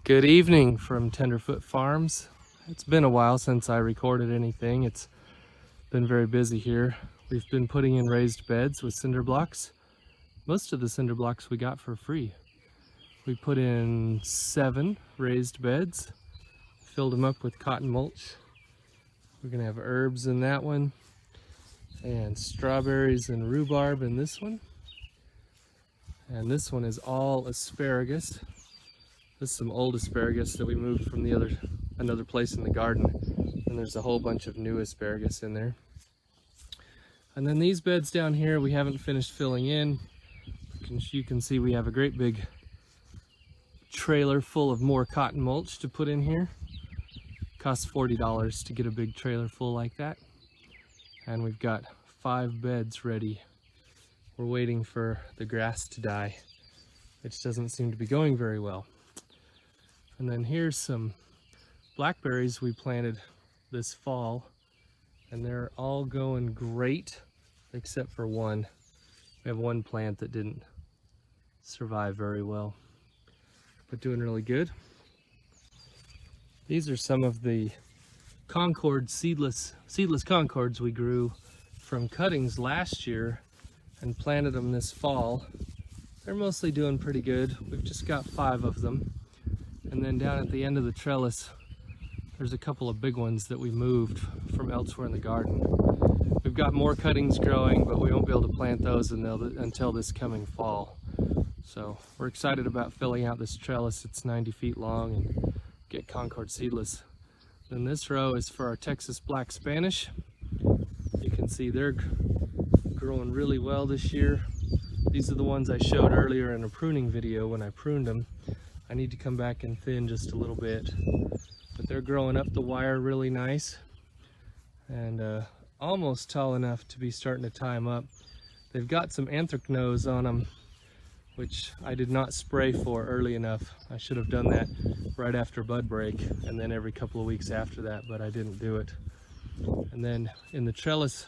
Good evening from Tenderfoot Farms. It's been a while since I recorded anything. It's been very busy here. We've been putting in raised beds with cinder blocks. Most of the cinder blocks we got for free. We put in 7 raised beds, filled them up with cotton mulch. We're gonna have herbs in that one, and strawberries and rhubarb in this one. And this one is all asparagus. This is some old asparagus that we moved from another place in the garden. And there's a whole bunch of new asparagus in there. And then these beds down here, we haven't finished filling in. You can see we have a great big trailer full of more cotton mulch to put in here. Costs $40 to get a big trailer full like that. And we've got 5 beds ready. We're waiting for the grass to die, which doesn't seem to be going very well. And then here's some blackberries we planted this fall, and they're all going great except for one. We have one plant that didn't survive very well, but doing really good. These are some of the Concord seedless Concords we grew from cuttings last year and planted them this fall. They're mostly doing pretty good. We've just got 5 of them. And then down at the end of the trellis, there's a couple of big ones that we moved from elsewhere in the garden. We've got more cuttings growing, but we won't be able to plant those until this coming fall. So we're excited about filling out this trellis. It's 90 feet long and get Concord seedless. Then this row is for our Texas Black Spanish. You can see they're growing really well this year. These are the ones I showed earlier in a pruning video when I pruned them. I need to come back and thin just a little bit, but they're growing up the wire really nice and almost tall enough to be starting to tie them up. They've got some anthracnose on them, which I did not spray for early enough. I should have done that right after bud break and then every couple of weeks after that, but I didn't do it. And then in the trellis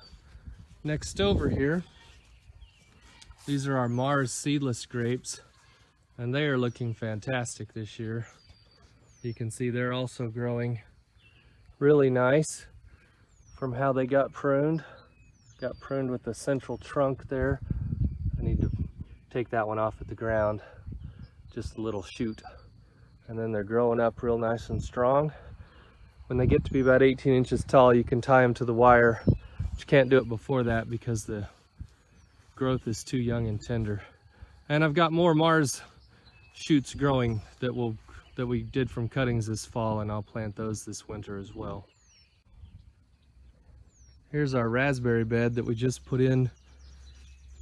next over here, these are our Mars seedless grapes, and they are looking fantastic this year. You can see they're also growing really nice from how they got pruned. Got pruned with the central trunk there. I need to take that one off at the ground, just a little shoot. And then they're growing up real nice and strong. When they get to be about 18 inches tall, you can tie them to the wire. But you can't do it before that because the growth is too young and tender. And I've got more Mars shoots growing that we did from cuttings this fall, and I'll plant those this winter as well. Here's our raspberry bed that we just put in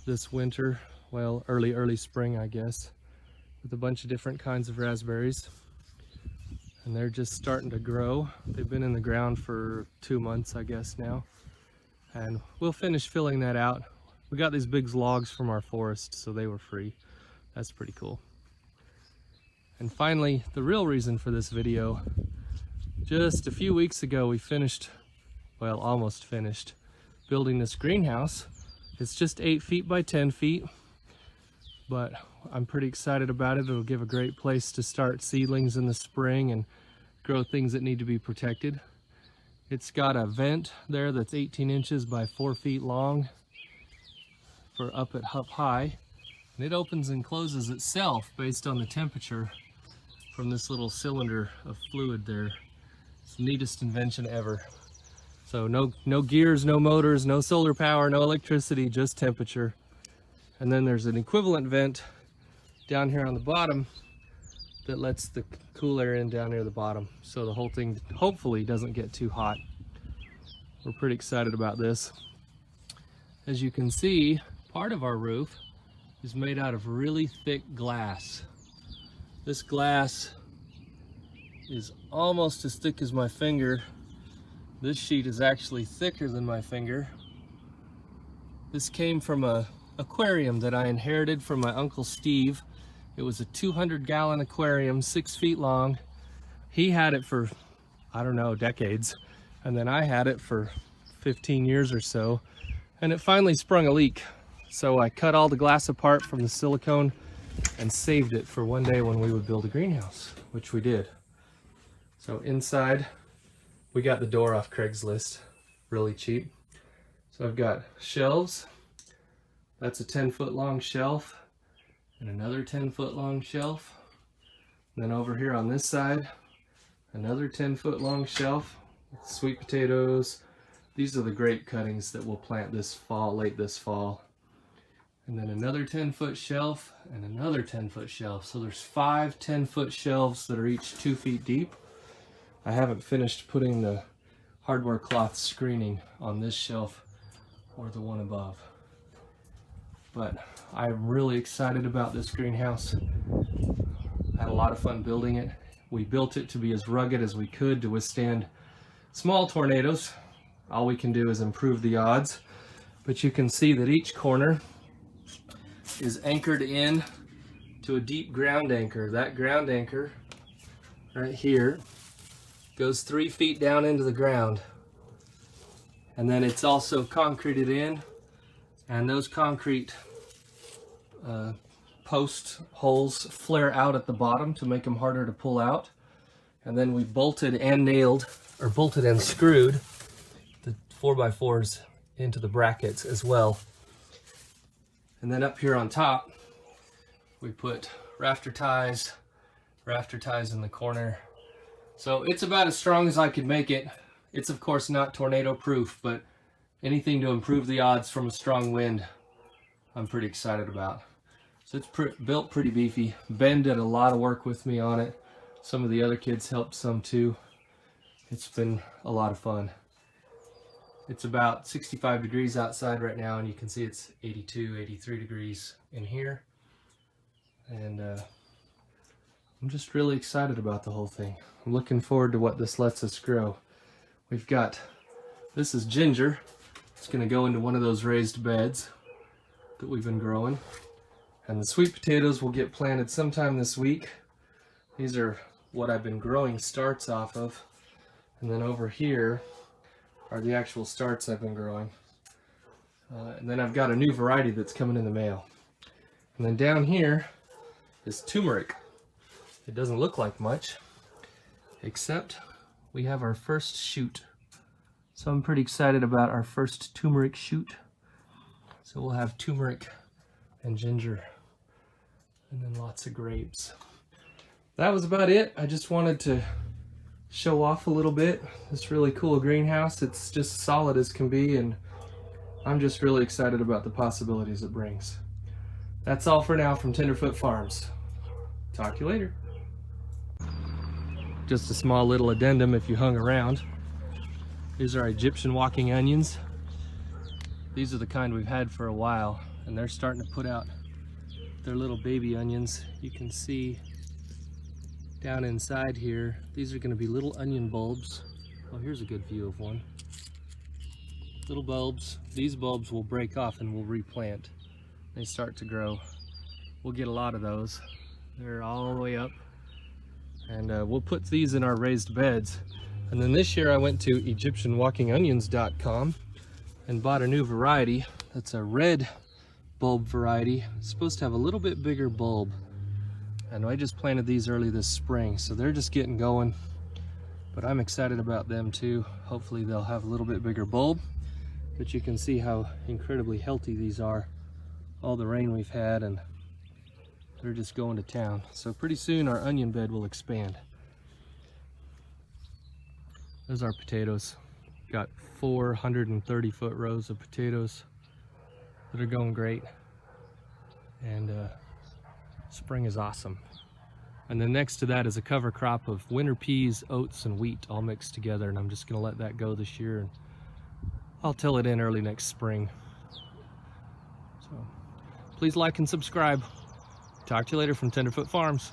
this winter, well, early spring, I guess, with a bunch of different kinds of raspberries. And they're just starting to grow. They've been in the ground for 2 months, I guess now. And we'll finish filling that out. We got these big logs from our forest, so they were free. That's pretty cool. And finally, the real reason for this video, just a few weeks ago we finished, well, almost finished, building this greenhouse. It's just 8 feet by 10 feet, but I'm pretty excited about it. It'll give a great place to start seedlings in the spring and grow things that need to be protected. It's got a vent there that's 18 inches by 4 feet long for up high. And it opens and closes itself based on the temperature from this little cylinder of fluid there. It's the neatest invention ever. So no gears, no motors, no solar power, no electricity, just temperature. And then there's an equivalent vent down here on the bottom that lets the cool air in down near the bottom. So the whole thing hopefully doesn't get too hot. We're pretty excited about this. As you can see, part of our roof is made out of really thick glass. This glass is almost as thick as my finger. This sheet is actually thicker than my finger. This came from an aquarium that I inherited from my Uncle Steve. It was a 200-gallon aquarium, 6 feet long. He had it for, I don't know, decades. And then I had it for 15 years or so. And it finally sprung a leak. So I cut all the glass apart from the silicone and saved it for one day when we would build a greenhouse, which we did. So inside, we got the door off Craigslist, really cheap. So I've got shelves. That's a 10-foot long shelf and another 10-foot long shelf. And then over here on this side, another 10-foot long shelf with sweet potatoes. These are the grape cuttings that we'll plant this fall, late this fall. And then another 10-foot shelf and another 10-foot shelf. So there's 5 10-foot shelves that are each 2 feet deep. I haven't finished putting the hardware cloth screening on this shelf or the one above. But I'm really excited about this greenhouse. I had a lot of fun building it. We built it to be as rugged as we could to withstand small tornadoes. All we can do is improve the odds. But you can see that each corner is anchored in to a deep ground anchor. That ground anchor right here goes 3 feet down into the ground. And then it's also concreted in, and those concrete post holes flare out at the bottom to make them harder to pull out. And then we bolted and nailed, or bolted and screwed the 4x4s into the brackets as well. And then up here on top, we put rafter ties in the corner. So it's about as strong as I could make it. It's of course not tornado proof, but anything to improve the odds from a strong wind, I'm pretty excited about. So it's built pretty beefy. Ben did a lot of work with me on it. Some of the other kids helped some too. It's been a lot of fun. It's about 65 degrees outside right now, and you can see it's 82, 83 degrees in here. And I'm just really excited about the whole thing. I'm looking forward to what this lets us grow. We've got, this is ginger. It's going to go into one of those raised beds that we've been growing. And the sweet potatoes will get planted sometime this week. These are what I've been growing starts off of. And then over here are the actual starts I've been growing. And then I've got a new variety that's coming in the mail. And then down here is turmeric. It doesn't look like much, except we have our first shoot. So I'm pretty excited about our first turmeric shoot. So we'll have turmeric and ginger, and then lots of grapes. That was about it. I just wanted to show off a little bit this really cool greenhouse. It's just solid as can be, and I'm just really excited about the possibilities it brings. That's all for now from Tenderfoot Farms. Talk to you later. Just a small little addendum if you hung around. These are Egyptian walking onions. These are the kind we've had for a while, and they're starting to put out their little baby onions. You can see down inside here, these are going to be little onion bulbs. Oh, here's a good view of one. Little bulbs. These bulbs will break off and we'll replant. They start to grow. We'll get a lot of those. They're all the way up. And we'll put these in our raised beds. And then this year I went to EgyptianWalkingOnions.com and bought a new variety. That's a red bulb variety. It's supposed to have a little bit bigger bulb. And I just planted these early this spring, so they're just getting going. But I'm excited about them too. Hopefully they'll have a little bit bigger bulb. But you can see how incredibly healthy these are. All the rain we've had, and they're just going to town. So pretty soon our onion bed will expand. There's our potatoes. Got 430-foot rows of potatoes that are going great. And spring is awesome. And then next to that is a cover crop of winter peas, oats, and wheat all mixed together. And I'm just gonna let that go this year, and I'll till it in early next spring. So please like and subscribe. Talk to you later from Tenderfoot Farms.